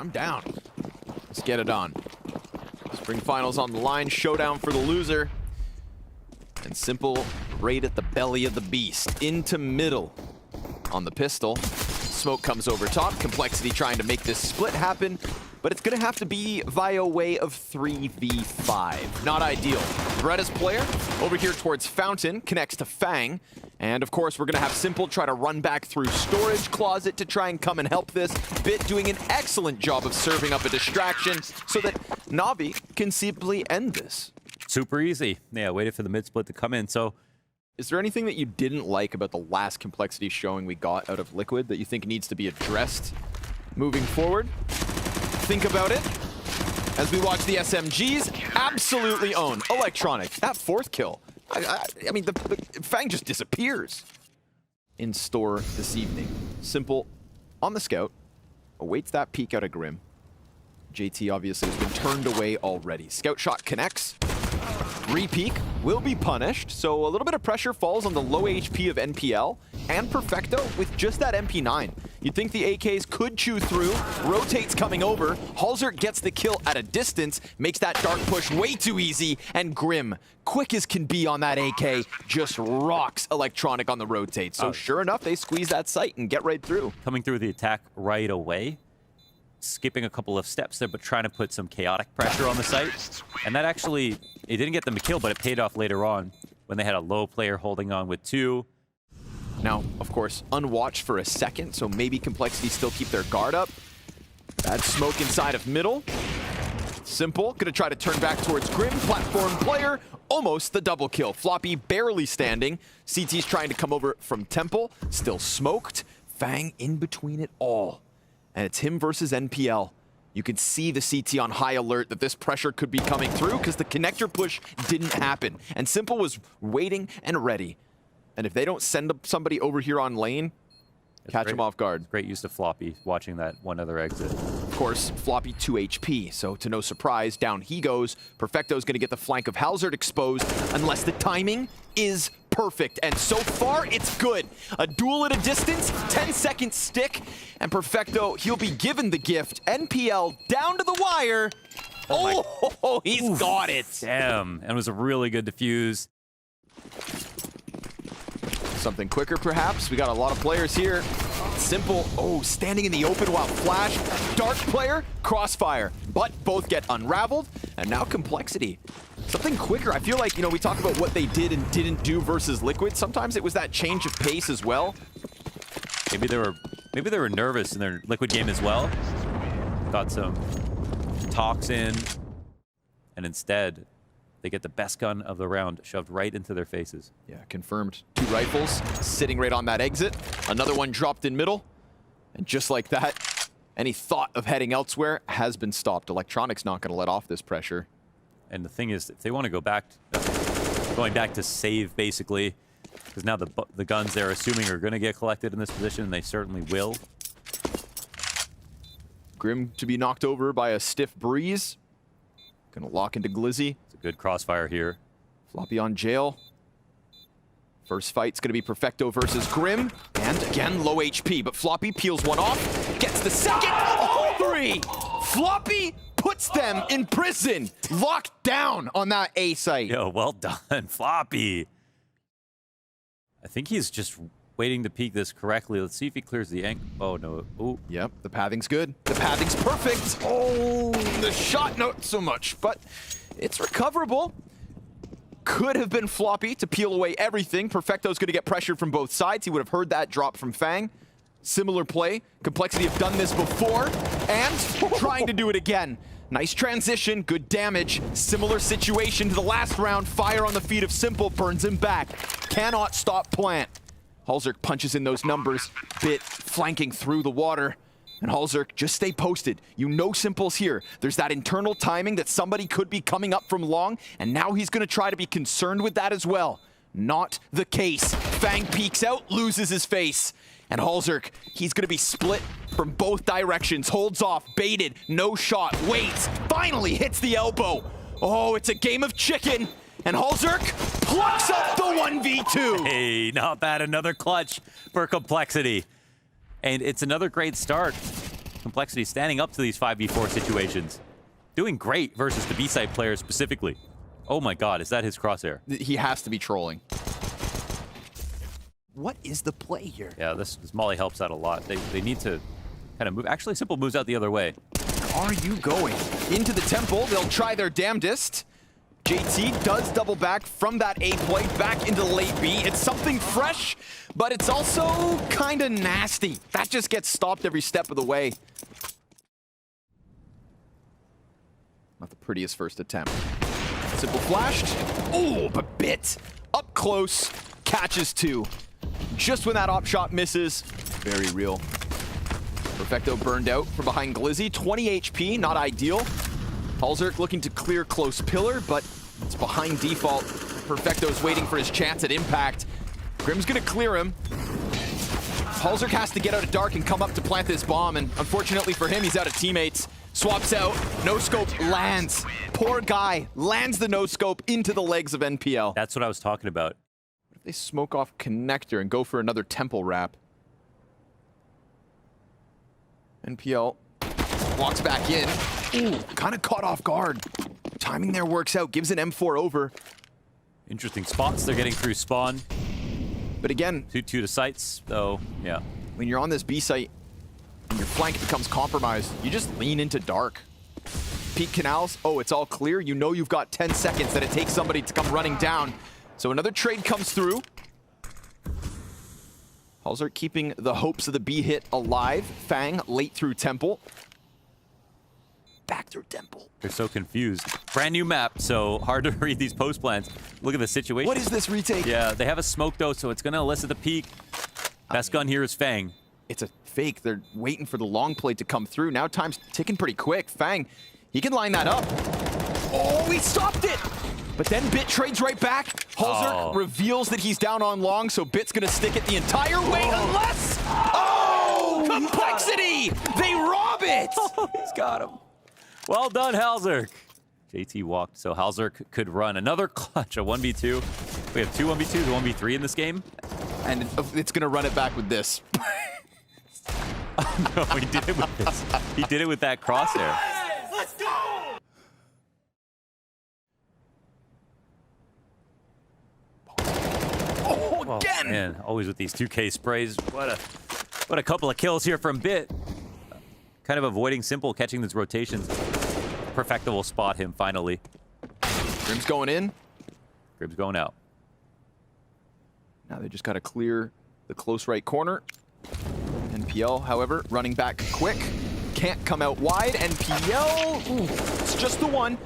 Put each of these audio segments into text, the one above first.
I'm down. Let's get it on. Spring finals on the line, showdown for the loser. And Simple right at the belly of the beast. Into middle on the pistol. Smoke comes over top. Complexity trying to make this split happen, but it's gonna have to be via way of 3v5. Not ideal. Retta's player over here towards Fountain connects to Fang. And of course, we're gonna have Simple try to run back through Storage Closet to try and come and help this. Bit doing an excellent job of serving up a distraction so that NaVi can simply end this. Super easy. Yeah, waited for the mid split to come in. So, is there anything that you didn't like about the last Complexity showing we got out of Liquid that you think needs to be addressed moving forward? Think about it. As we watch the SMGs absolutely own Electronic. That fourth kill. I mean, the Fang just disappears. In store this evening. Simple on the scout. Awaits that peek out of Grim. JT obviously has been turned away already. Scout shot connects. Re-peek will be punished, so a little bit of pressure falls on the low HP of NPL and Perfecto with just that MP9. You'd think the AKs could chew through, rotates coming over, Halzert gets the kill at a distance, makes that dark push way too easy, and Grim, quick as can be on that AK, just rocks Electronic on the rotate. So sure enough, they squeeze that sight and get right through. Coming through the attack right away. Skipping a couple of steps there, but trying to put some chaotic pressure on the site. And that actually, it didn't get them a kill, but it paid off later on when they had a low player holding on with 2. Now, of course, unwatched for a second, so maybe Complexity still keep their guard up. Bad smoke inside of middle. Simple, gonna try to turn back towards Grim, platform player, almost the double kill. Floppy barely standing. CT's trying to come over from Temple, still smoked. Fang in between it all. And it's him versus NPL. You can see the CT on high alert that this pressure could be coming through because the connector push didn't happen. And Simple was waiting and ready. And if they don't send somebody over here on lane, catch him off guard. Great use of Floppy, watching that one other exit. Of course, Floppy 2 HP, so to no surprise, down he goes. Perfecto's gonna get the flank of Halzert exposed unless the timing is perfect. And so far, it's good. A duel at a distance, 10-second stick, and Perfecto, he'll be given the gift. NPL down to the wire. Oh, he's got it. Damn, and it was a really good defuse. Something quicker, perhaps. We got a lot of players here. Simple, standing in the open while flash. Dark player, crossfire. But both get unraveled, and now Complexity. Something quicker. I feel like, we talk about what they did and didn't do versus Liquid. Sometimes it was that change of pace as well. Maybe they were nervous in their Liquid game as well. Got some talks in, and instead, they get the best gun of the round shoved right into their faces. Yeah, confirmed. 2 rifles sitting right on that exit. Another one dropped in middle. And just like that, any thought of heading elsewhere has been stopped. Electronic's not going to let off this pressure. And the thing is, if they want to go back, going back to save, basically, because now the guns they're assuming are going to get collected in this position, and they certainly will. Grim to be knocked over by a stiff breeze. Gonna lock into Glizzy. It's a good crossfire here. Floppy on jail. First fight's gonna be Perfecto versus Grim. And again, low HP, but Floppy peels one off. Gets the second. 3! Floppy puts them in prison. Locked down on that A site. Yo, well done, Floppy. I think he's just waiting to peek this correctly. Let's see if he clears the angle. Oh, no. Ooh. Yep, the pathing's good. The pathing's perfect. Oh, the shot, not so much, but it's recoverable. Could have been Floppy to peel away everything. Perfecto's going to get pressured from both sides. He would have heard that drop from Fang. Similar play. Complexity have done this before, and trying to do it again. Nice transition, good damage. Similar situation to the last round. Fire on the feet of Simple burns him back. Cannot stop Plant. Halzert punches in those numbers. Bit flanking through the water. And Halzert, just stay posted. You know Simple's here. There's that internal timing that somebody could be coming up from long, and now he's gonna try to be concerned with that as well. Not the case. Fang peeks out, loses his face. And Halzert, he's gonna be split from both directions. Holds off, baited, no shot, waits, finally hits the elbow. Oh, it's a game of chicken. And Halzert plucks up the 1v2. Hey, not bad. Another clutch for Complexity. And it's another great start. Complexity standing up to these 5v4 situations. Doing great versus the B-side players specifically. Oh my god, is that his crosshair? He has to be trolling. What is the play here? Yeah, this Molly helps out a lot. They need to kind of move. Actually, Simple moves out the other way. Where are you going? Into the temple, they'll try their damnedest. JT does double back from that A play back into late B. It's something fresh, but it's also kind of nasty. That just gets stopped every step of the way. Not the prettiest first attempt. Simple flashed. Oh, but bit. Up close. Catches two. Just when that op shot misses. Very real. Perfecto burned out from behind Glizzy. 20 HP, not ideal. Halzerk looking to clear close pillar, but it's behind default. Perfecto's waiting for his chance at impact. Grim's gonna clear him. Halzerk has to get out of dark and come up to plant this bomb, and unfortunately for him, he's out of teammates. Swaps out, no scope lands. Poor guy lands the no scope into the legs of NPL. That's what I was talking about. They smoke off connector and go for another temple wrap. NPL walks back in. Ooh, kind of caught off guard. Timing there works out, gives an M4 over. Interesting spots they're getting through spawn. But again, 2-2 to sites, though, yeah. when you're on this B site and your flank becomes compromised, you just lean into dark. Peak canals, oh, it's all clear. You know you've got 10 seconds that it takes somebody to come running down. So another trade comes through. Halzerk keeping the hopes of the B hit alive. Fang late through temple. Back through temple. They're so confused. Brand new map, so hard to read these post plans. Look at the situation. What is this retake? Yeah, they have a smoke though, so it's gonna elicit the peak. Best gun here is Fang. It's a fake. They're waiting for the long play to come through. Now time's ticking pretty quick. Fang, he can line that up. Oh, he stopped it! But then Bit trades right back. Halzerk reveals that he's down on long, so Bit's gonna stick it the entire way unless... Oh! Complexity! They rob it! Oh, he's got him. Well done, Halzerk. JT walked, so Halzerk could run another clutch, a 1v2. We have two 1v2s, a 1v3 in this game. And it's gonna run it back with this. Oh no, he did it with this. He did it with that crosshair. Let's go! Oh, again! Man, always with these 2K sprays. What a couple of kills here from Bit. Kind of avoiding Simple, catching these rotations. Perfecto will spot him finally. Grim's going in. Grim's going out. Now they just gotta clear the close right corner. NPL, however, running back quick. Can't come out wide. NPL, ooh, it's just the one.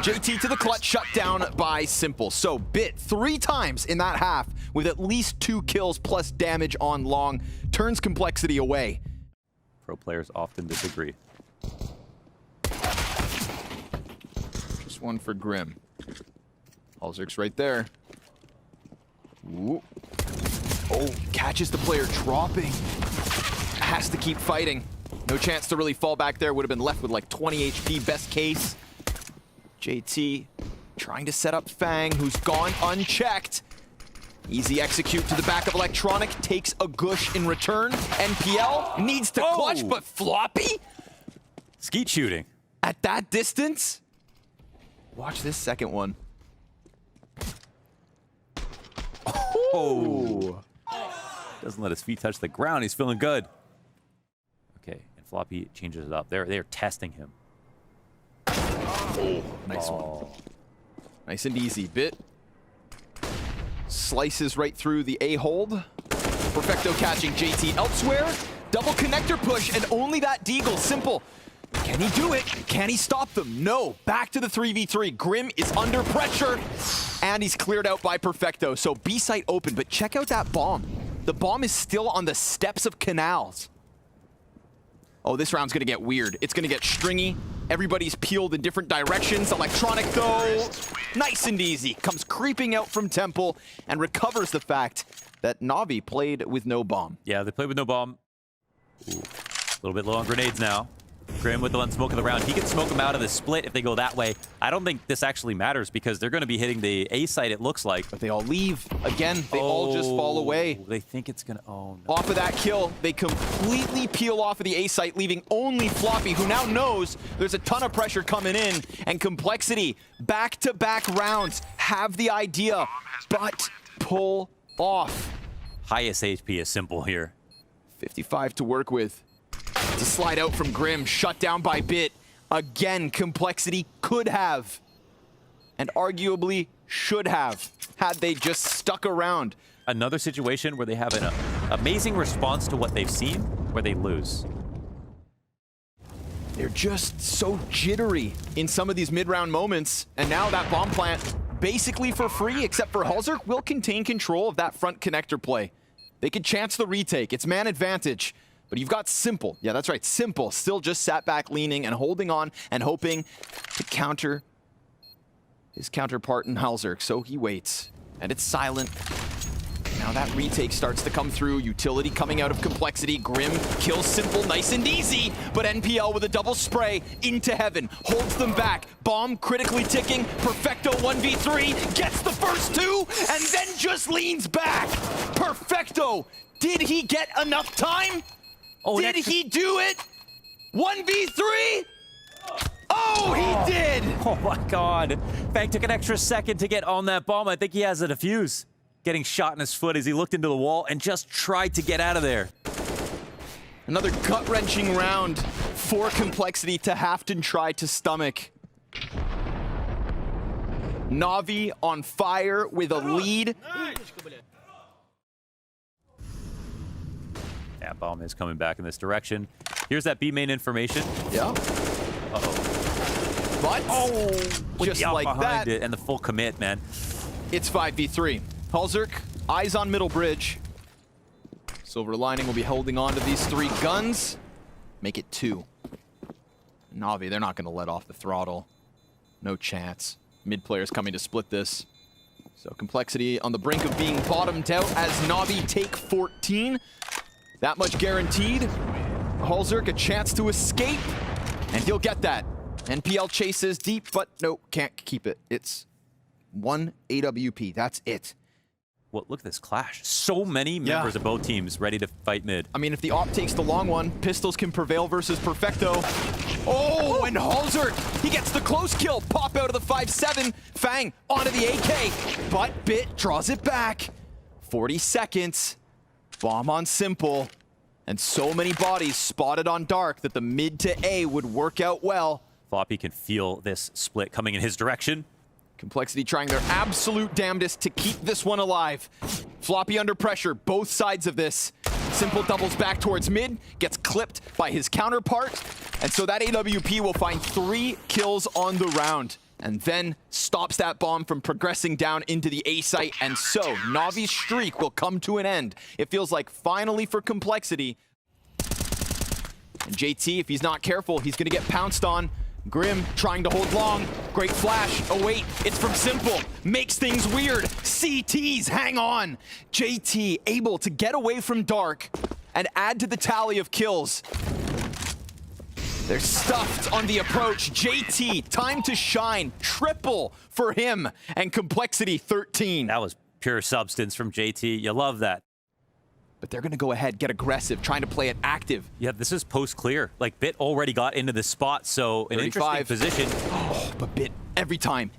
JT to the clutch, shut down by Simple. So Bit 3 times in that half with at least 2 kills plus damage on long. Turns Complexity away. Pro players often disagree. Just one for Grim. Halzerk's right there. Ooh. Oh, catches the player dropping. Has to keep fighting. No chance to really fall back there. Would have been left with like 20 HP, best case. JT trying to set up Fang, who's gone unchecked. Easy execute to the back of Electronic. Takes a gush in return. NPL needs to clutch, but floppy? Skeet shooting. At that distance? Watch this second one. Oh. Doesn't let his feet touch the ground. He's feeling good. Okay, and Floppy changes it up. They're testing him. Oh, nice one. Nice and easy. Bit slices right through the A-hold. Perfecto catching JT elsewhere. Double connector push, and only that deagle. Simple. Can he do it? Can he stop them? No. Back to the 3v3. Grim is under pressure, and he's cleared out by Perfecto. So B site open, but check out that bomb. The bomb is still on the steps of canals. Oh, this round's gonna get weird. It's gonna get stringy. Everybody's peeled in different directions. Electronic, though, nice and easy. Comes creeping out from Temple and recovers the fact that NaVi played with no bomb. Yeah, they played with no bomb. Ooh, a little bit low on grenades now. Grim with the one smoke of the round. He can smoke them out of the split if they go that way. I don't think this actually matters because they're going to be hitting the A site, it looks like. But they all leave. Again, they all just fall away. They think it's going to... Oh, no. Off of that kill, they completely peel off of the A site, leaving only Floppy, who now knows there's a ton of pressure coming in. And Complexity, back-to-back rounds, have the idea, but pull off. Highest HP is simple here. 55 to work with. To slide out from Grim, shut down by Bit. Again, Complexity could have, and arguably should have, had they just stuck around. Another situation where they have an amazing response to what they've seen, where they lose. They're just so jittery in some of these mid-round moments, and now that bomb plant, basically for free, except for Halzerk, will contain control of that front connector play. They could chance the retake. It's man advantage. But you've got Simple. Yeah, that's right. Simple still just sat back leaning and holding on and hoping to counter his counterpart in Halzerk. So he waits. And it's silent. Now that retake starts to come through. Utility coming out of Complexity. Grim kills Simple nice and easy. But NPL with a double spray into heaven. Holds them back. Bomb critically ticking. Perfecto 1v3. Gets the first two. And then just leans back. Perfecto. Did he get enough time? Oh, did he do it? 1v3? Oh, he did! Oh my god. Fang took an extra second to get on that bomb. I think he has a defuse. Getting shot in his foot as he looked into the wall and just tried to get out of there. Another gut-wrenching round for Complexity to have to try to stomach. NaVi on fire with a lead. Yeah, bomb is coming back in this direction. Here's that B main information. Yeah. Uh-oh. But, just like that, it and the full commit, man. it's 5v3. Halzerk, eyes on middle bridge. Silver Lining will be holding on to these three guns. Make it 2. NaVi, they're not going to let off the throttle. No chance. Mid players coming to split this. So Complexity on the brink of being bottomed out as NaVi take 14. That much guaranteed. Halzerk a chance to escape, and he'll get that. NPL chases deep, but no, can't keep it. It's 1 AWP, that's it. Well, look at this clash. So many members of both teams ready to fight mid. I mean, if the op takes the long one, pistols can prevail versus Perfecto. Oh, and Halzerk, he gets the close kill. Pop out of the 5-7. Fang onto the AK, but Bit draws it back. 40 seconds. Bomb on Simple. And so many bodies spotted on Dark that the mid to A would work out well. Floppy can feel this split coming in his direction. Complexity trying their absolute damnedest to keep this one alive. Floppy under pressure, both sides of this. Simple doubles back towards mid, gets clipped by his counterpart, and so that AWP will find 3 kills on the round, and then stops that bomb from progressing down into the A site, and so NaVi's streak will come to an end. It feels like finally for Complexity. And JT, if he's not careful, he's gonna get pounced on. Grim trying to hold long. Great flash. Oh wait, it's from Simple. Makes things weird. CTs, hang on. JT able to get away from Dark and add to the tally of kills. They're stuffed on the approach. JT, time to shine. Triple for him. And Complexity 13. That was pure substance from JT. You love that. But they're going to go ahead, get aggressive, trying to play it active. Yeah, this is post-clear. Like, Bit already got into this spot, so an 35. interesting position. Oh, but Bit, every time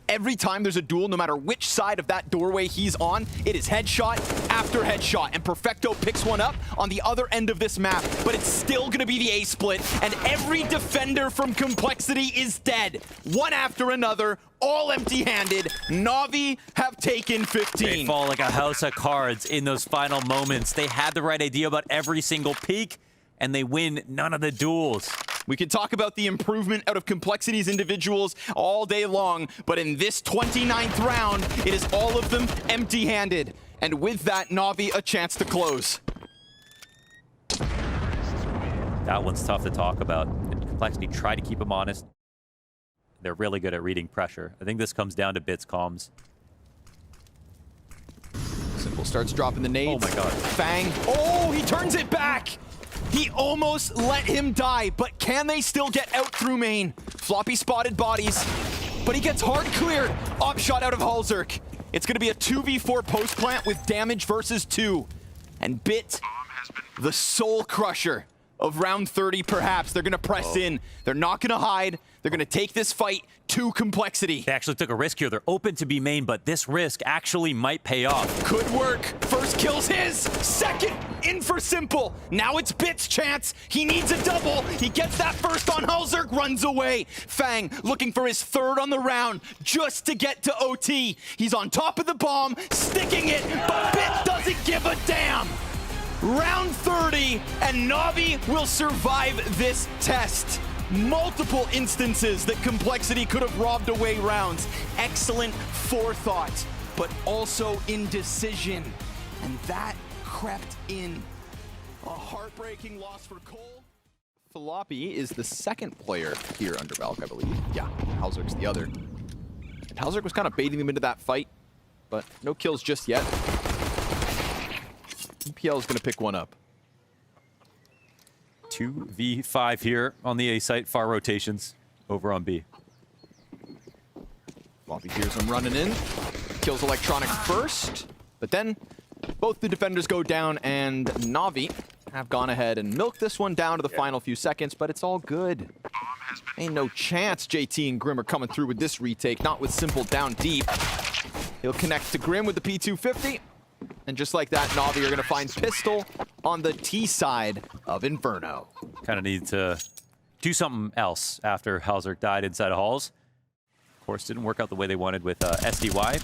there's a duel, no matter which side of that doorway he's on, it is headshot after headshot. And Perfecto picks one up on the other end of this map, but it's still going to be the A split, and every defender from Complexity is dead. One after another, all empty-handed. NaVi have taken 15. They fall like a house of cards in those final moments. They had the right idea about every single peak, and they win none of the duels. We can talk about the improvement out of Complexity's individuals all day long, but in this 29th round, it is all of them empty-handed. And with that, NaVi a chance to close. That one's tough to talk about. And Complexity tried to keep him honest. They're really good at reading pressure. I think this comes down to Bit's comms. Simple starts dropping the nades. Oh my god. Fang. Oh, he turns it back! He almost let him die, but can they still get out through main? Floppy spotted bodies, but he gets hard cleared. Op shot out of Halzerk. It's gonna be a 2v4 post plant with damage versus 2. And Bit, the soul crusher of round 30 perhaps. They're gonna press in. They're not gonna hide. They're gonna take this fight to complexity. They actually took a risk here. They're open to be main, but this risk actually might pay off. Could work. First kill's his. Second, in for simple. Now it's Bit's chance. He needs a double. He gets that first on Halzerk, runs away. Fang looking for his third on the round just to get to OT. He's on top of the bomb, sticking it, but Bit doesn't give a damn. Round 30, and NaVi will survive this test. Multiple instances that complexity could have robbed away rounds. Excellent forethought, but also indecision. And that crept in. A heartbreaking loss for Cole. Floppy is the second player here under Valk, I believe. Yeah, Halzerk's the other. And Halzerk was kind of baiting them into that fight, but no kills just yet. EPL is going to pick one up. 2v5 here on the A site. Far rotations over on B. Floppy hears him running in. Kills Electronic first, but then both the defenders go down, and NaVi have gone ahead and milked this one down to the final few seconds, but it's all good. Ain't no chance JT and Grim are coming through with this retake, not with simple down deep. He'll connect to Grim with the P250. And just like that, NaVi are going to find Pistol on the T side of Inferno. Kind of need to do something else after Halzerk died inside of Halls. Of course, didn't work out the way they wanted with SDY,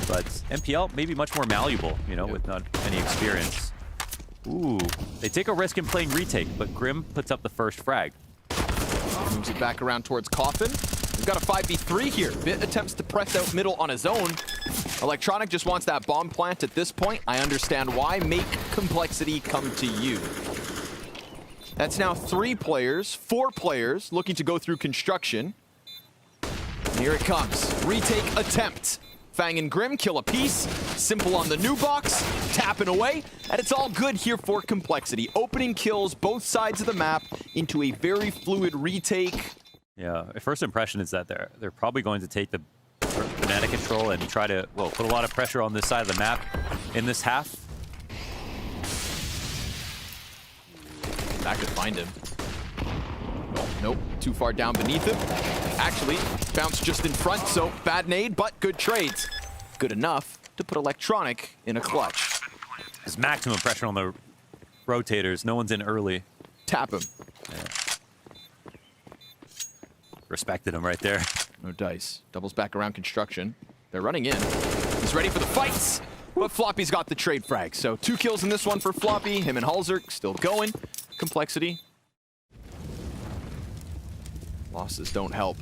but MPL maybe much more malleable, you know, with not any experience. Ooh, they take a risk in playing retake, but Grim puts up the first frag. Moves it back around towards Coffin. We've got a 5v3 here. Bit attempts to press out middle on his own. Electronic just wants that bomb plant at this point. I understand why. Make complexity come to you. That's now 4 players looking to go through construction. And here it comes. Retake attempt. Fang and Grim kill a piece. Simple on the new box. Tapping away. And it's all good here for complexity. Opening kills both sides of the map into a very fluid retake. Yeah, my first impression is that they're probably going to take the banana control and try to, well, put a lot of pressure on this side of the map in this half. That could find him. Oh, nope, too far down beneath him. Actually, bounced just in front, so bad nade, but good trades. Good enough to put Electronic in a clutch. There's maximum pressure on the rotators. No one's in early. Tap him. Yeah. Respected him right there. No dice. Doubles back around construction. They're running in. He's ready for the fights, but Floppy's got the trade frag. So 2 kills in this one for Floppy. Him and Halzerk still going. Complexity. Losses don't help.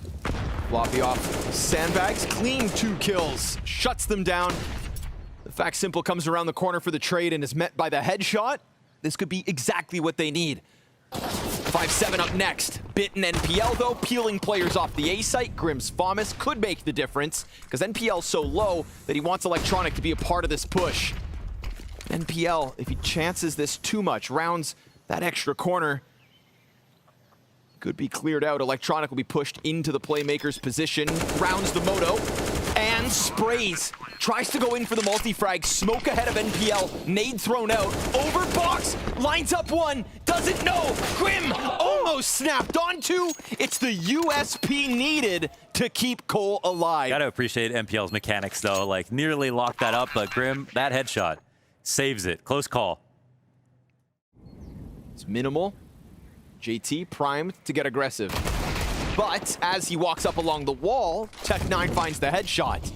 Floppy off sandbags. Clean 2 kills. Shuts them down. The fact simple comes around the corner for the trade and is met by the headshot. This could be exactly what they need. 5-7 up next. Bit and NPL, though, peeling players off the A site. Grim's FAMAS could make the difference, because NPL's so low that he wants Electronic to be a part of this push. NPL, if he chances this too much, rounds that extra corner, could be cleared out. Electronic will be pushed into the playmaker's position, rounds the moto, and sprays. Tries to go in for the multi-frag, smoke ahead of NPL, nade thrown out, over box, lines up one, doesn't know, Grim almost snapped onto. It's the USP needed to keep Cole alive. Gotta appreciate MPL's mechanics though, like nearly locked that up, but Grim, that headshot, saves it, close call. It's minimal. JT primed to get aggressive. But as he walks up along the wall, Tech9 finds the headshot.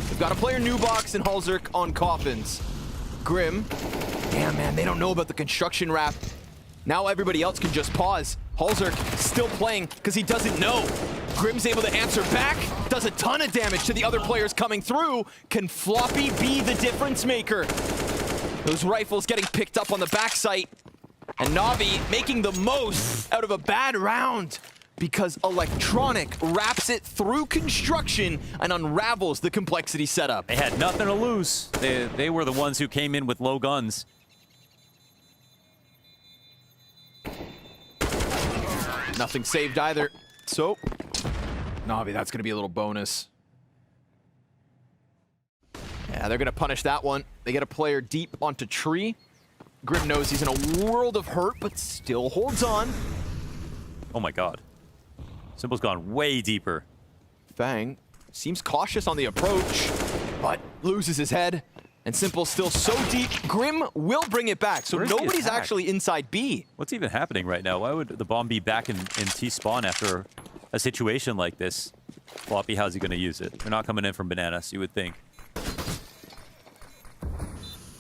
We've got a player new box and Halzerk on coffins. Grim, damn man, they don't know about the construction wrap. Now everybody else can just pause. Halzerk still playing because he doesn't know. Grim's able to answer back, does a ton of damage to the other players coming through. Can Floppy be the difference maker? Those rifles getting picked up on the backside. And NaVi making the most out of a bad round, because Electronic wraps it through construction and unravels the complexity setup. They had nothing to lose. They were the ones who came in with low guns. Nothing saved either. So, NaVi, that's going to be a little bonus. Yeah, they're going to punish that one. They get a player deep onto tree. Grim knows he's in a world of hurt, but still holds on. Oh my god. Simple's gone way deeper. Fang seems cautious on the approach, but loses his head. And Simple still so deep. Grim will bring it back, so nobody's actually inside B. What's even happening right now? Why would the bomb be back in T-spawn after a situation like this? Floppy, how's he going to use it? They're not coming in from bananas, you would think.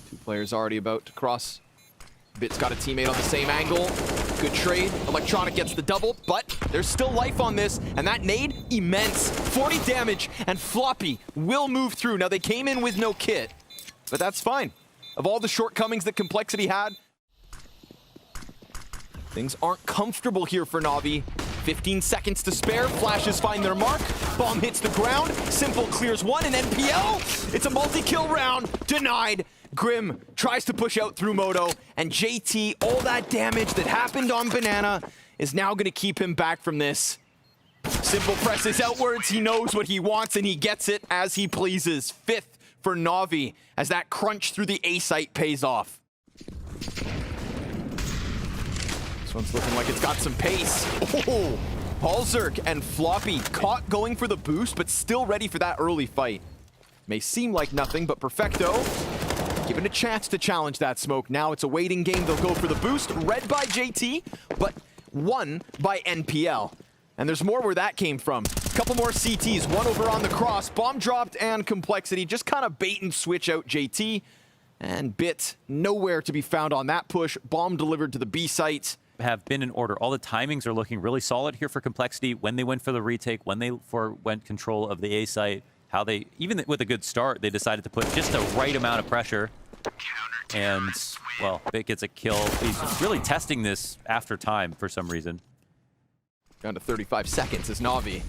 Two players already about to cross. Bit's got a teammate on the same angle. Good trade. Electronic gets the double, but there's still life on this, and that nade, immense. 40 damage, and Floppy will move through. Now, they came in with no kit, but that's fine. Of all the shortcomings that Complexity had, things aren't comfortable here for NaVi. 15 seconds to spare. Flashes find their mark. Bomb hits the ground. Simple clears one, and NPL. It's a multi-kill round. Denied. Grim tries to push out through Moto, and JT, all that damage that happened on Banana is now going to keep him back from this. Simple presses outwards. He knows what he wants, and he gets it as he pleases. 5th for NaVi as that crunch through the A site pays off. This one's looking like it's got some pace. Oh, Halzerk and Floppy caught going for the boost, but still ready for that early fight. May seem like nothing, but Perfecto given a chance to challenge that smoke. Now it's a waiting game. They'll go for the boost, read by JT, but won by NPL. And there's more where that came from. A couple more CTs, one over on the cross. Bomb dropped, and Complexity just kind of bait and switch out JT. And Bit nowhere to be found on that push. Bomb delivered to the B site. Have been in order. All the timings are looking really solid here for Complexity. When they went for the retake, when they went control of the A site, how they, even with a good start, they decided to put just the right amount of pressure. And, well, Bit gets a kill. He's really testing this after time for some reason. Down to 35 seconds is NaVi.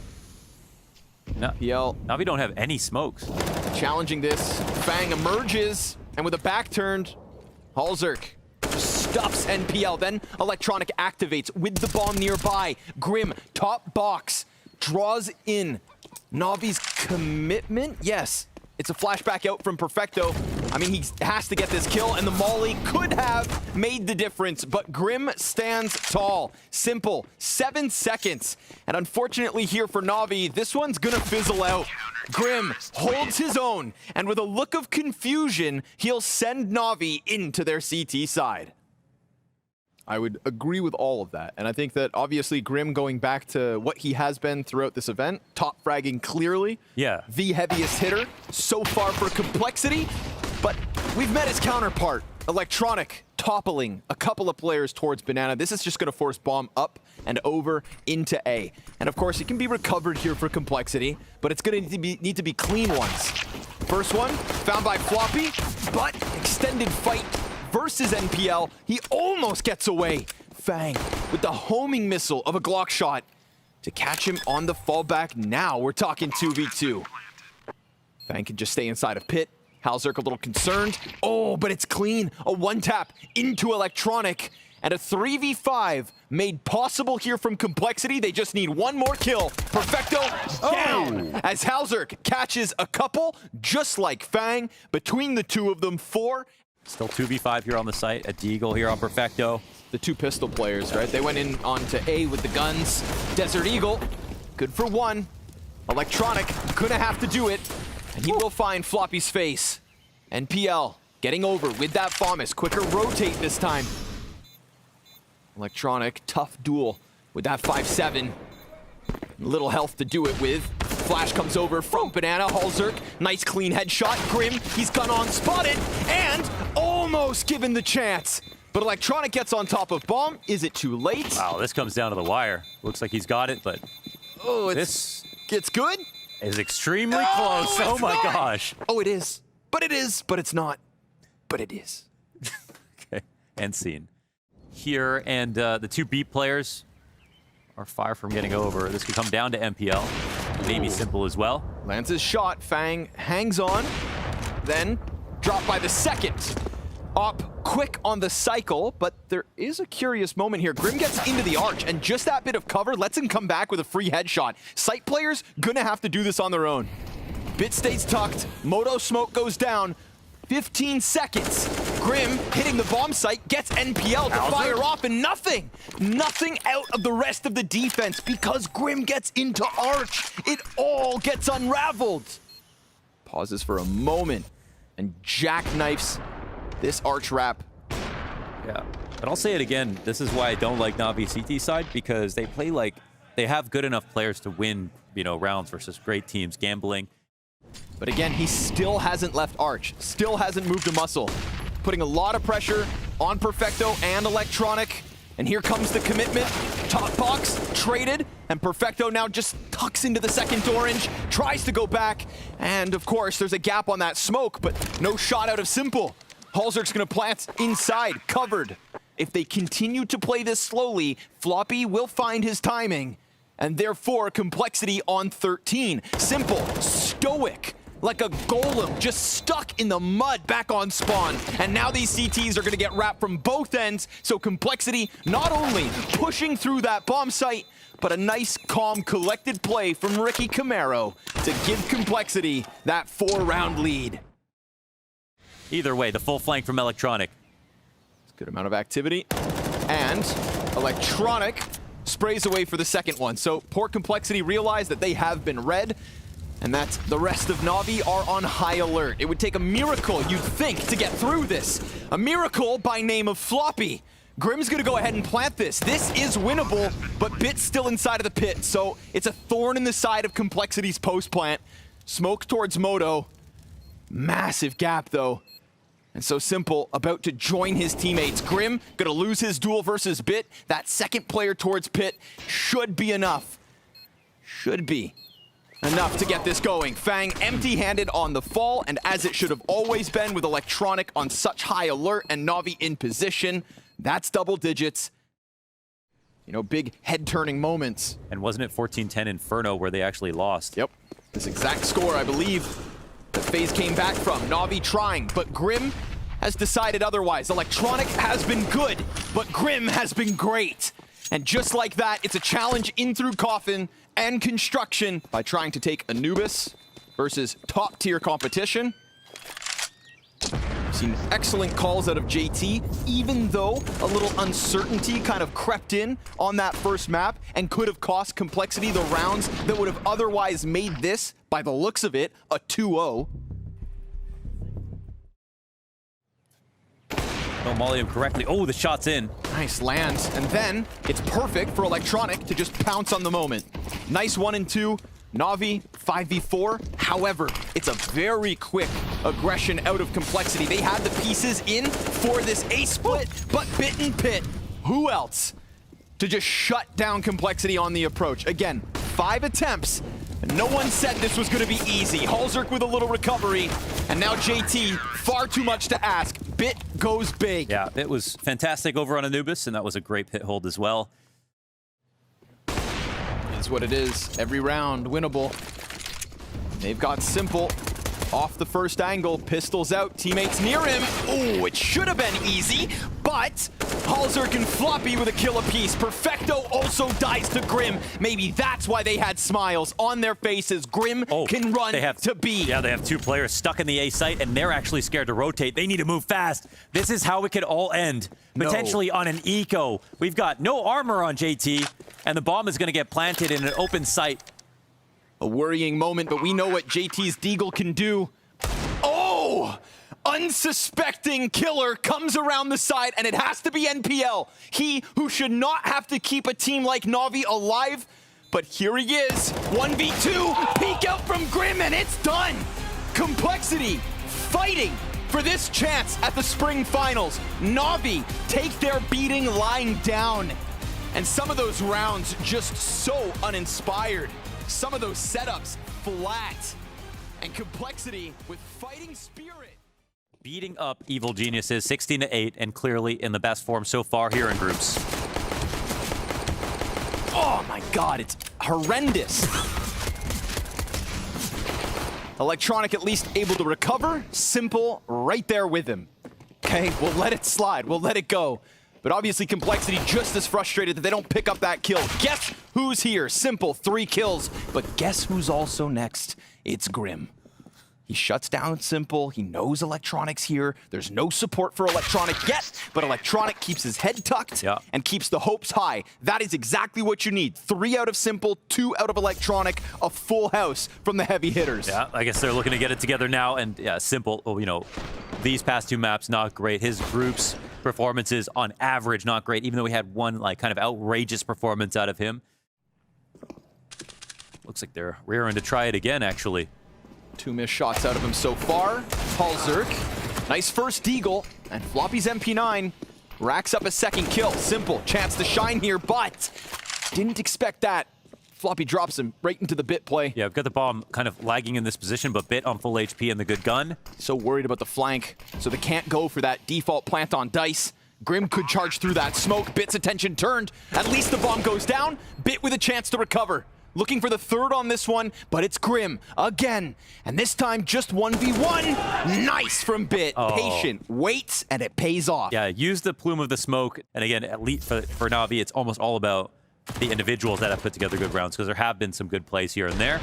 NaVi don't have any smokes. Challenging this. Fang emerges, and with a back turned, Halzerk stuffs NPL. Then Electronic activates with the bomb nearby. Grim, top box, draws in NaVi's commitment. Yes, it's a flashback out from Perfecto. I mean, he has to get this kill, and the molly could have made the difference, but Grim stands tall. Simple, 7 seconds. And unfortunately here for NaVi, this one's gonna fizzle out. Grim holds his own, and with a look of confusion, he'll send NaVi into their CT side. I would agree with all of that, and I think that obviously Grim going back to what he has been throughout this event, top fragging clearly, yeah, the heaviest hitter so far for Complexity, but we've met his counterpart, Electronic, toppling a couple of players towards Banana. This is just going to force Bomb up and over into A, and of course it can be recovered here for Complexity, but it's going to need to be clean ones. First one found by Floppy, but extended fight versus NPL. He almost gets away. Fang with the homing missile of a Glock shot to catch him on the fallback. Now we're talking 2v2. Fang can just stay inside of Pit. Halzerk a little concerned. Oh, but it's clean. A one-tap into Electronic. And a 3v5 made possible here from Complexity. They just need one more kill. Perfecto down as Halzerk catches a couple, just like Fang. Between the two of them, 4. Still 2v5 here on the site. A Deagle here on Perfecto. The two pistol players, right? They went in onto A with the guns. Desert Eagle, good for one. Electronic, gonna have to do it. And he will find Floppy's face. NPL getting over with that FAMAS. Quicker rotate this time. Electronic, tough duel with that 5-7. Little health to do it with. Flash comes over from Banana. Halzerk, nice clean headshot. Grim, he's gun on spotted and almost given the chance. But Electronic gets on top of Bomb. Is it too late? Wow, this comes down to the wire. Looks like he's got it, but oh, it's good. Is extremely close. Oh my gosh. Oh, it is. But it is. But it's not. But it is. Okay, and scene. Here, and the two B players are far from getting over. This could come down to NPL. Maybe Simple as well. Lands his shot. Fang hangs on. Then dropped by the second. Op quick on the cycle, but there is a curious moment here. Grim gets into the arch, and just that bit of cover lets him come back with a free headshot. Sight players gonna have to do this on their own. Bit stays tucked, Moto smoke goes down, 15 seconds. Grim hitting the bomb site, gets NPL to fire off, and nothing out of the rest of the defense because Grim gets into arch. It all gets unraveled. Pauses for a moment and jackknifes this arch wrap. Yeah, but I'll say it again. This is why I don't like NaVi CT side, because they play like they have good enough players to win, you know, rounds versus great teams gambling. But again, he still hasn't left arch, still hasn't moved a muscle, putting a lot of pressure on Perfecto and Electronic. And here comes the commitment. Top box traded, and Perfecto now just tucks into the second orange, tries to go back, and of course there's a gap on that smoke, but no shot out of Simple. Halzerk's gonna plant inside, covered. If they continue to play this slowly, Floppy will find his timing, and therefore complexity on 13. Simple, stoic, like a golem, just stuck in the mud back on spawn. And now these CTs are gonna get wrapped from both ends, so complexity not only pushing through that bomb site, but a nice, calm, collected play from Ricky Camaro to give complexity that 4-round lead. Either way, the full flank from Electronic. Good amount of activity. And Electronic sprays away for the second one. So poor complexity realized that they have been read, and that the rest of NaVi are on high alert. It would take a miracle, you'd think, to get through this. A miracle by name of Floppy. Grim's gonna go ahead and plant this. This is winnable, but Bit's still inside of the pit, so it's a thorn in the side of Complexity's post-plant. Smoke towards Moto. Massive gap, though. And so Simple about to join his teammates. Grim gonna lose his duel versus Bit. That second player towards Pit should be enough. Should be enough to get this going. Fang empty-handed on the fall, and as it should have always been with Electronic on such high alert and Navi in position, that's double digits. You know, big head-turning moments. And wasn't it 14-10 Inferno where they actually lost? Yep, this exact score, I believe, that FaZe came back from. Navi trying, but Grim has decided otherwise. Electronic has been good, but Grim has been great. And just like that, it's a challenge in through Coffin and Construction by trying to take Anubis versus top-tier competition. Seen excellent calls out of JT, even though a little uncertainty kind of crept in on that first map and could have cost Complexity the rounds that would have otherwise made this, by the looks of it, a 2-0. Don't molly him correctly. Oh, the shot's in. Nice lands, and then it's perfect for Electronic to just pounce on the moment. Nice 1 and 2. Navi 5v4. However, it's a very quick aggression out of Complexity. They had the pieces in for this ace split, but Bit and Pit, who else to just shut down Complexity on the approach? Again, 5 attempts. No one said this was going to be easy. Halzerk with a little recovery, and now JT, far too much to ask. Bit goes big. Yeah, it was fantastic over on Anubis, and that was a great pit hold as well. Is what it is. Every round winnable. They've got Simple off the first angle. Pistols out. Teammates near him. Oh, it should have been easy, but Halzerk and Floppy with a kill apiece. Perfecto also dies to Grim. Maybe that's why they had smiles on their faces. Grim can run to B. Yeah, they have 2 players stuck in the A site, and they're actually scared to rotate. They need to move fast. This is how it could all end. Potentially on an eco. We've got no armor on JT, and the bomb is going to get planted in an open site. A worrying moment, but we know what JT's Deagle can do. Oh! Unsuspecting killer comes around the side, and it has to be NPL. He who should not have to keep a team like Navi alive, but here he is. 1v2, peek out from Grim, and it's done. Complexity fighting for this chance at the spring finals. Navi take their beating lying down. And some of those rounds just so uninspired. Some of those setups flat. And Complexity with fighting spirit. Beating up Evil Geniuses 16-8, and clearly in the best form so far here in groups. Oh my god, it's horrendous. Electronic at least able to recover. Simple right there with him. Okay, we'll let it slide. We'll let it go. But obviously Complexity just as frustrated that they don't pick up that kill. Guess who's here? Simple, 3 kills. But guess who's also next? It's Grim. He shuts down Simple. He knows Electronic's here. There's no support for Electronic yet, but Electronic keeps his head tucked and keeps the hopes high. That is exactly what you need. 3 out of Simple, 2 out of Electronic, a full house from the heavy hitters. Yeah, I guess they're looking to get it together now. And yeah, Simple, you know, these past 2 maps, not great. His group's performances on average, not great, even though we had one like kind of outrageous performance out of him. Looks like they're rearing to try it again, actually. 2 missed shots out of him so far. Halzerk, nice first deagle, and Floppy's MP9 racks up a 2nd kill. Simple, chance to shine here, but didn't expect that. Floppy drops him right into the Bit play. Yeah, we've got the bomb kind of lagging in this position, but Bit on full HP and the good gun. So worried about the flank, so they can't go for that default plant on Dice. Grim could charge through that smoke. Bit's attention turned. At least the bomb goes down. Bit with a chance to recover. Looking for the 3rd on this one, but it's Grim again. And this time, just 1v1. Nice from Bit. Patient, waits, and it pays off. Yeah, use the plume of the smoke. And again, at least for NaVi, it's almost all about the individuals that have put together good rounds, because there have been some good plays here and there.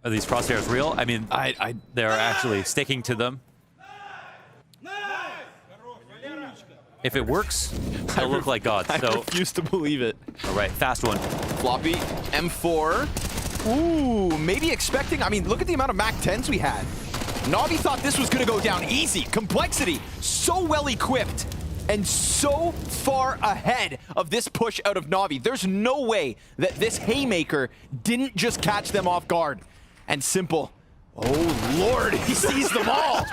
Are these crosshairs real? I mean, they're actually sticking to them. If it works, they'll look like gods. I refuse to believe it. All right, fast one. Floppy, M4. Ooh, maybe expecting. I mean, look at the amount of MAC-10s we had. NaVi thought this was going to go down easy. Complexity, so well equipped and so far ahead of this push out of NaVi. There's no way that this haymaker didn't just catch them off guard. And Simple, oh Lord, he sees them all.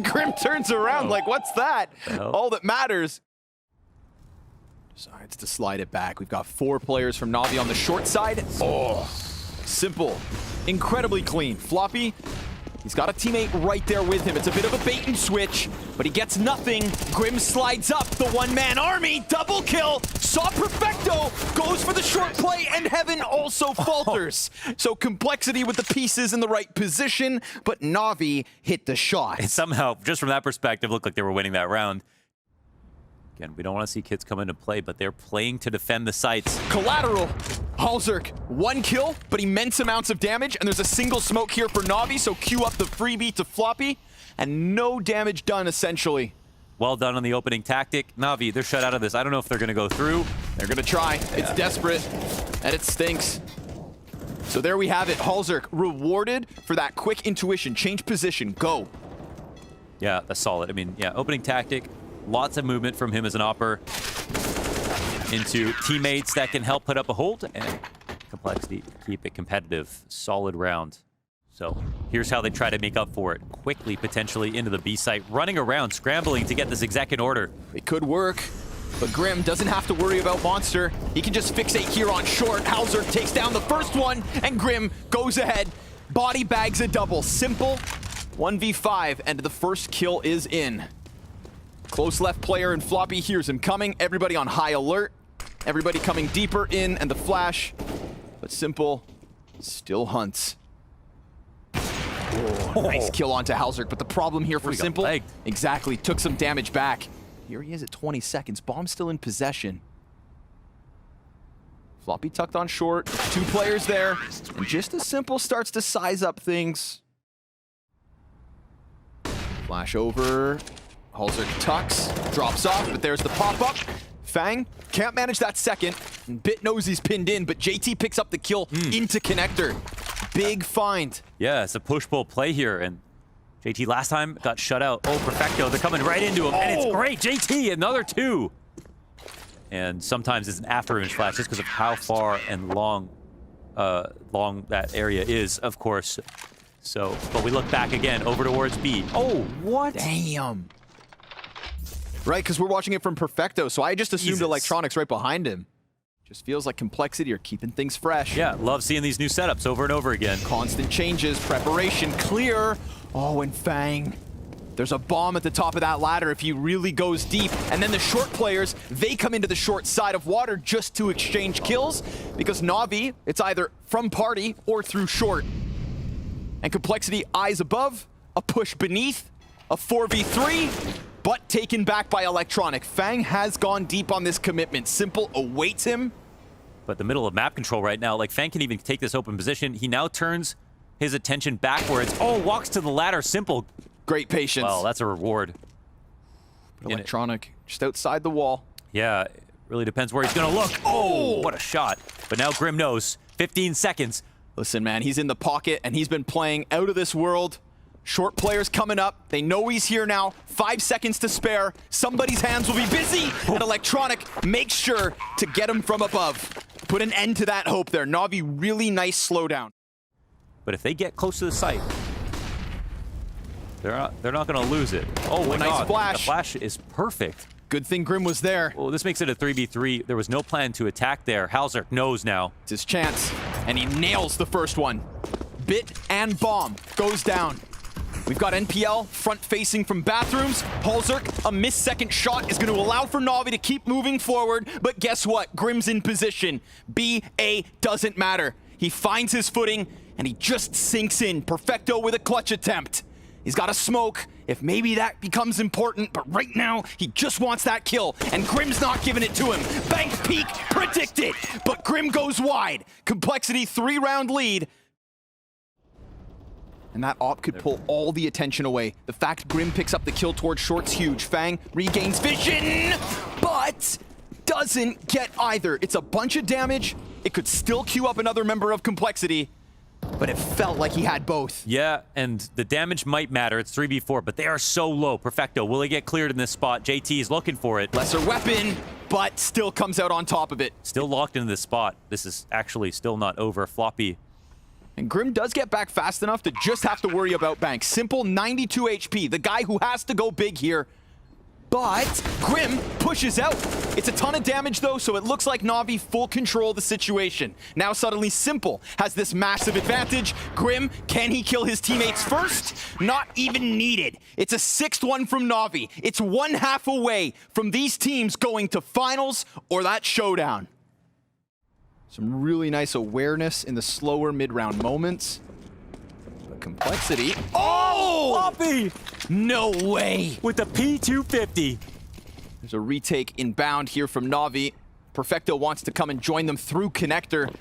Grim turns around like, what's that? All that matters. Decides to slide it back. We've got 4 players from NaVi on the short side. Oh, Simple, incredibly clean. Floppy, he's got a teammate right there with him. It's a bit of a bait and switch, but he gets nothing. Grim slides up, the 1-man army, double kill. Saw Perfecto, goes for the short play, and Heaven also falters. So Complexity with the pieces in the right position, but NaVi hit the shot. It somehow, just from that perspective, looked like they were winning that round. Again, we don't want to see kids come into play, but they're playing to defend the sites. Collateral. Halzerk, 1 kill, but immense amounts of damage, and there's a single smoke here for NaVi, so cue up the freebie to Floppy, and no damage done, essentially. Well done on the opening tactic. NaVi, they're shut out of this. I don't know if they're going to go through. They're going to try. It's desperate, and it stinks. So there we have it. Halzerk rewarded for that quick intuition. Change position. Go. Yeah, that's solid. I mean, yeah, opening tactic. Lots of movement from him as an opper into teammates that can help put up a hold, and Complexity keep it competitive. Solid round. So here's how they try to make up for it. Quickly, potentially, into the B site, running around, scrambling to get this exec in order. It could work, but Grim doesn't have to worry about Monster. He can just fixate here on short. Halzerk takes down the first one, and Grim goes ahead. Body bags a double. Simple 1v5, and the first kill is in. Close left player, and Floppy hears him coming. Everybody on high alert. Everybody coming deeper in, and the flash. But Simple still hunts. Oh, nice kill onto Halzerk, but the problem here for Simple, exactly, took some damage back. Here he is at 20 seconds. Bomb still in possession. Floppy tucked on short. 2 players there, and just as Simple starts to size up things. Flash over. Halzerk tucks, drops off, but there's the pop-up. Fang can't manage that second. Bit knows he's pinned in, but JT picks up the kill into connector. Big find. Yeah, it's a push-pull play here, and JT last time got shut out. Oh, Perfecto, they're coming right into him, and it's great. JT, another 2. And sometimes it's an after-image flash just because of how far and long that area is, of course. So, but we look back again, over towards B. Oh, what? Damn. Right, because we're watching it from Perfecto, so I just assumed Electronics right behind him. Just feels like Complexity are keeping things fresh. Yeah, love seeing these new setups over and over again. Constant changes, preparation, clear. Oh, and Fang. There's a bomb at the top of that ladder if he really goes deep. And then the short players, they come into the short side of water just to exchange kills, because NaVi, it's either from party or through short. And Complexity eyes above, a push beneath, a 4v3, but taken back by Electronic. Fang has gone deep on this commitment. Simple awaits him. But the middle of map control right now, like Fang can even take this open position. He now turns his attention backwards. Oh, walks to the ladder. Simple. Great patience. Well, that's a reward. Electronic just outside the wall. Yeah, it really depends where he's going to look. Oh, what a shot. But now Grim knows. 15 seconds. Listen, man, he's in the pocket, and he's been playing out of this world. Short players coming up. They know he's here now. 5 seconds to spare. Somebody's hands will be busy, and Electronic makes sure to get him from above. Put an end to that hope there. NaVi, really nice slowdown. But if they get close to the site, they're not going to lose it. Oh, my nice God. flash. The flash is perfect. Good thing Grim was there. Well, this makes it a 3v3. There was no plan to attack there. Halzerk knows now. It's his chance, and he nails the first one. Bit and bomb goes down. We've got NPL front-facing from bathrooms. Halzerk, a missed second shot is going to allow for NaVi to keep moving forward, but guess what? Grim's in position. B-A doesn't matter. He finds his footing, and he just sinks in. Perfecto with a clutch attempt. He's got a smoke. If maybe that becomes important, but right now, he just wants that kill, and Grim's not giving it to him. Bank peek, predicted, but Grim goes wide. Complexity 3-round lead. And that op could pull all the attention away. The fact Grim picks up the kill towards short's huge. Fang regains vision, but doesn't get either. It's a bunch of damage. It could still queue up another member of Complexity, but it felt like he had both. Yeah, and the damage might matter. It's 3v4, but they are so low. Perfecto, will he get cleared in this spot? JT is looking for it. Lesser weapon, but still comes out on top of it. Still locked into this spot. This is actually still not over. Floppy. And Grim does get back fast enough to just have to worry about Bank. Simple 92 HP, the guy who has to go big here. But Grim pushes out. It's a ton of damage though, so it looks like NaVi full control of the situation. Now suddenly Simple has this massive advantage. Grim, can he kill his teammates first? Not even needed. It's a 6th-1 from NaVi. It's 1/2 away from these teams going to finals or that showdown. Some really nice awareness in the slower mid-round moments. But Complexity. Oh! Floppy! No way! With the P250. There's a retake inbound here from NaVi. Perfecto wants to come and join them through connector.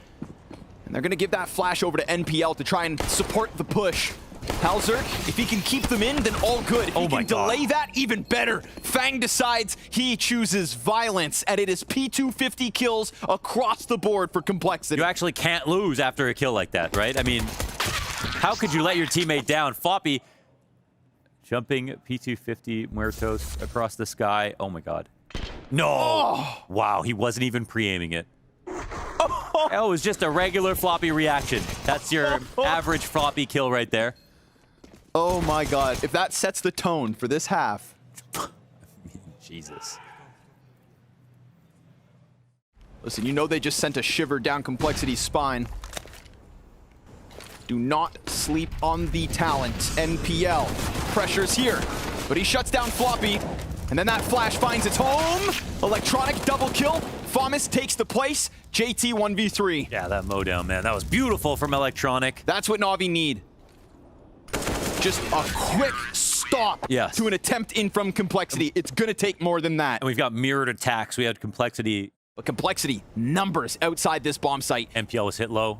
And they're going to give that flash over to NPL to try and support the push. Halzerk, if he can keep them in, then all good. If he can delay that, even better. Fang decides he chooses violence, and it is P250 kills across the board for Complexity. You actually can't lose after a kill like that, right? I mean, how could you let your teammate down? Floppy jumping P250 Muertos across the sky. Oh my God. No! Oh. Wow, he wasn't even pre-aiming it. Oh, it was just a regular Floppy reaction. That's your average Floppy kill right there. Oh my God, if that sets the tone for this half. Jesus. Listen, you know they just sent a shiver down Complexity's spine. Do not sleep on the talent. NPL. Pressure's here, but he shuts down Floppy. And then that flash finds its home. Electronic double kill. Famas takes the place. JT 1v3. Yeah, that mowdown, man. That was beautiful from Electronic. That's what NaVi need. Just a quick stop to an attempt in from Complexity. It's going to take more than that. And we've got mirrored attacks. We had Complexity. But Complexity, numbers outside this bomb site. NPL was hit low.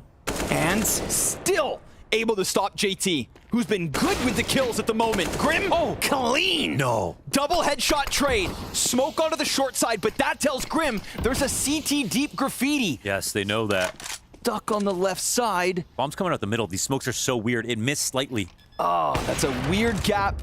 And still able to stop JT, who's been good with the kills at the moment. Grim, clean. No. Double headshot trade. Smoke onto the short side, but that tells Grim there's a CT deep graffiti. Yes, they know that. Stuck on the left side. Bomb's coming out the middle. These smokes are so weird. It missed slightly. Oh, that's a weird gap.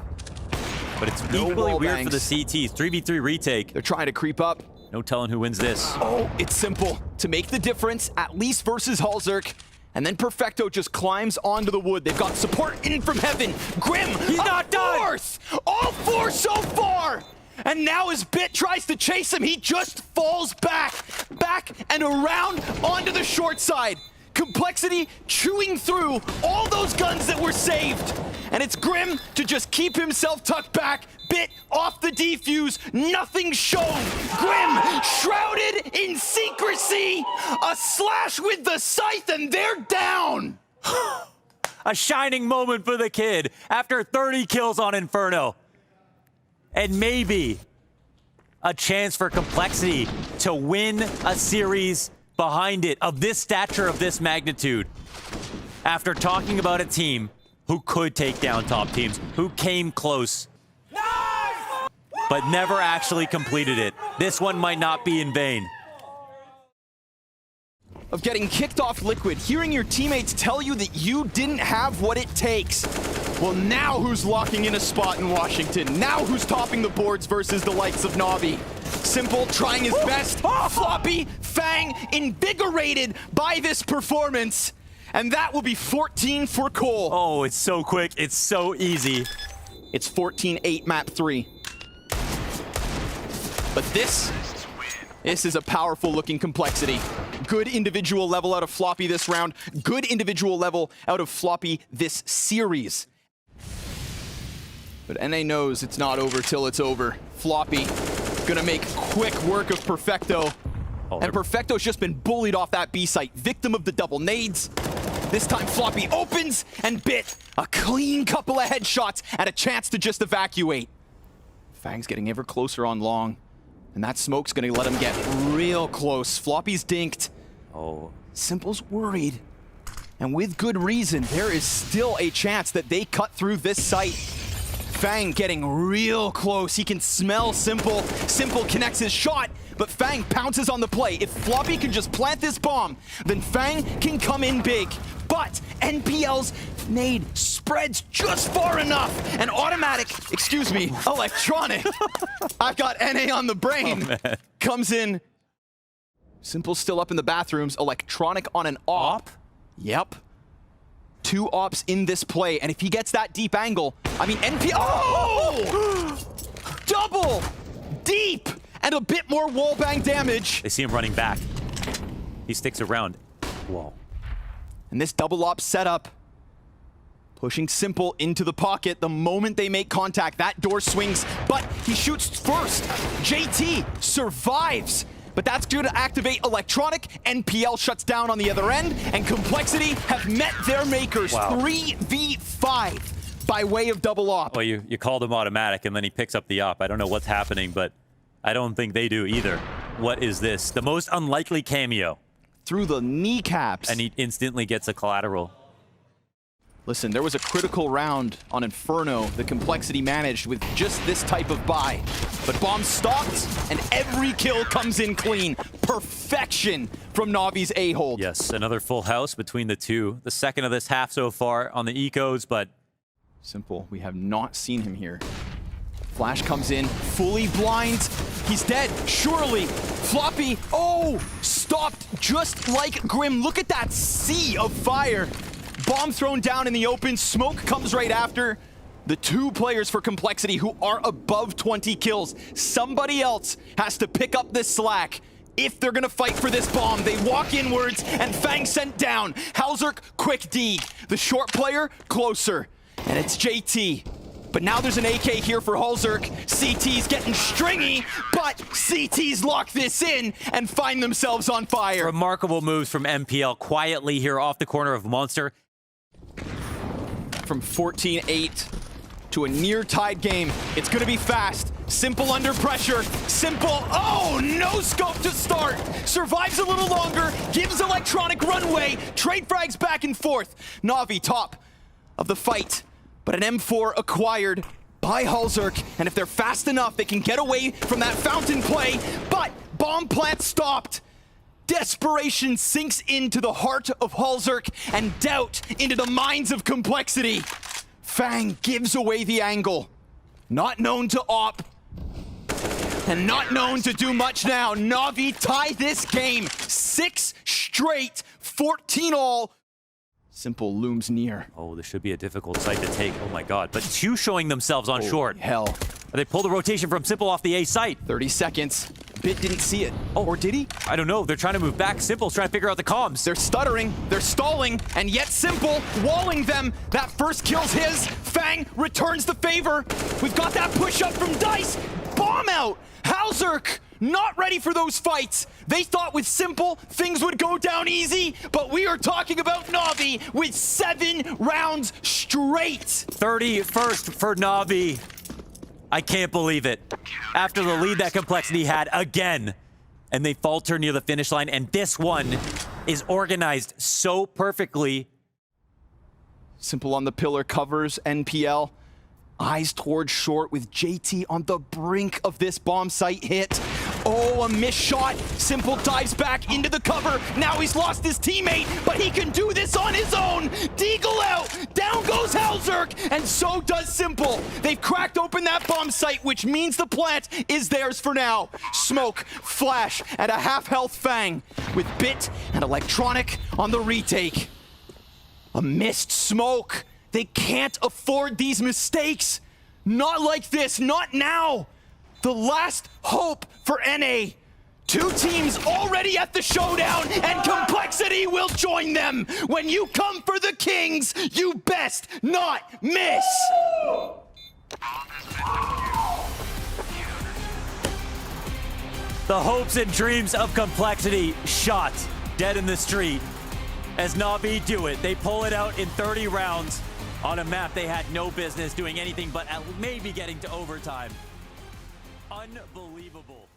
But it's equally weird for the CTs. 3v3 retake. They're trying to creep up. No telling who wins this. Oh, it's simple. To make the difference, at least versus Halzerk. And then Perfecto just climbs onto the wood. They've got support in from heaven. Grim, he's not done. All 4 so far. And now as Bit tries to chase him, he just falls back and around onto the short side. Complexity chewing through all those guns that were saved. And it's Grim to just keep himself tucked back. Bit off the defuse, nothing shown. Grim shrouded in secrecy. A slash with the scythe and they're down. A shining moment for the kid after 30 kills on Inferno. And maybe a chance for Complexity to win a series behind it of this stature, of this magnitude. After talking about a team who could take down top teams, who came close, but never actually completed it. This one might not be in vain. Of getting kicked off Liquid, hearing your teammates tell you that you didn't have what it takes. Well, now who's locking in a spot in Washington? Now who's topping the boards versus the likes of NaVi? Simple trying his best. Floppy, Fang invigorated by this performance. And that will be 14 for Cole. Oh, it's so quick. It's so easy. It's 14-8 map 3. But this is a powerful looking Complexity. Good individual level out of Floppy this round. Good individual level out of Floppy this series. But NA knows it's not over till it's over. Floppy gonna make quick work of Perfecto. And Perfecto's just been bullied off that B site. Victim of the double nades. This time Floppy opens and bit a clean couple of headshots and a chance to just evacuate. Fang's getting ever closer on long. And that smoke's gonna let him get real close. Floppy's dinked. Oh. Simple's worried. And with good reason, there is still a chance that they cut through this site. Fang getting real close. He can smell Simple. Simple connects his shot, but Fang pounces on the play. If Floppy can just plant this bomb, then Fang can come in big. But NPL's nade spreads just far enough. And automatic, excuse me, electronic. I've got NA on the brain. Oh, comes in. Simple's still up in the bathrooms. Electronic on an op. Yep. 2 ops in this play. And if he gets that deep angle, I mean, NPL. Oh! Double! Deep! And a bit more wallbang damage. They see him running back. He sticks around. Whoa. And this double op setup, pushing Simple into the pocket. The moment they make contact, that door swings, but he shoots first. JT survives, but that's going to activate electronic. NPL shuts down on the other end, and Complexity have met their makers. Wow. 3v5 by way of double op. Well, you called him automatic, and then he picks up the op. I don't know what's happening, but I don't think they do either. What is this? The most unlikely cameo. Through the kneecaps. And he instantly gets a collateral. Listen, there was a critical round on Inferno that Complexity managed with just this type of buy. But bomb stopped, and every kill comes in clean. Perfection from Navi's A-hold. Yes, another full house between the two. The second of this half so far on the ecos, but... Simple, we have not seen him here. Flash comes in, fully blind. He's dead, surely. Floppy, oh, stopped just like Grim. Look at that sea of fire. Bomb thrown down in the open, smoke comes right after. The 2 players for Complexity who are above 20 kills. Somebody else has to pick up this slack. If they're gonna fight for this bomb, they walk inwards and Fang sent down. Halzerk, quick D. The short player, closer. And it's JT. But now there's an AK here for Halzerk. CT's getting stringy, but CT's lock this in and find themselves on fire. Remarkable moves from MPL quietly here off the corner of Monster. From 14-8 to a near-tied game. It's gonna be fast. Simple under pressure. Simple, oh, no scope to start. Survives a little longer, gives electronic runway. Trade frags back and forth. Navi top of the fight. But an M4 acquired by Halzerk, and if they're fast enough, they can get away from that fountain play, but bomb plant stopped. Desperation sinks into the heart of Halzerk, and doubt into the minds of Complexity. Fang gives away the angle. Not known to op, and not known to do much now. Navi tie this game. 6 straight, 14 all. Simple looms near. Oh, this should be a difficult site to take. Oh my god. But 2 showing themselves on short. Hell. They pulled the rotation from Simple off the A site. 30 seconds. Bit didn't see it. Oh, or did he? I don't know. They're trying to move back. Simple's trying to figure out the comms. They're stuttering. They're stalling. And yet Simple walling them. That first kill's his. Fang returns the favor. We've got that push up from Dice. Bomb out. Halzerk not ready for those fights. They thought with Simple, things would go down easy, but we are talking about NaVi with 7 rounds straight. 31st for NaVi. I can't believe it. After the lead that Complexity had again, and they falter near the finish line, and this one is organized so perfectly. Simple on the pillar, covers NPL. Eyes towards short with JT on the brink of this bomb site hit. Oh, a missed shot. Simple dives back into the cover. Now he's lost his teammate, but he can do this on his own. Deagle out. Down goes Halzerk, and so does Simple. They've cracked open that bomb site, which means the plant is theirs for now. Smoke, flash, and a half-health Fang with Bit and Electronic on the retake. A missed smoke. They can't afford these mistakes. Not like this, not now. The last hope for NA. 2 teams already at the showdown, and Complexity will join them. When you come for the Kings, you best not miss. The hopes and dreams of Complexity shot dead in the street. As NaVi do it, they pull it out in 30 rounds on a map they had no business doing anything but maybe getting to overtime. Unbelievable.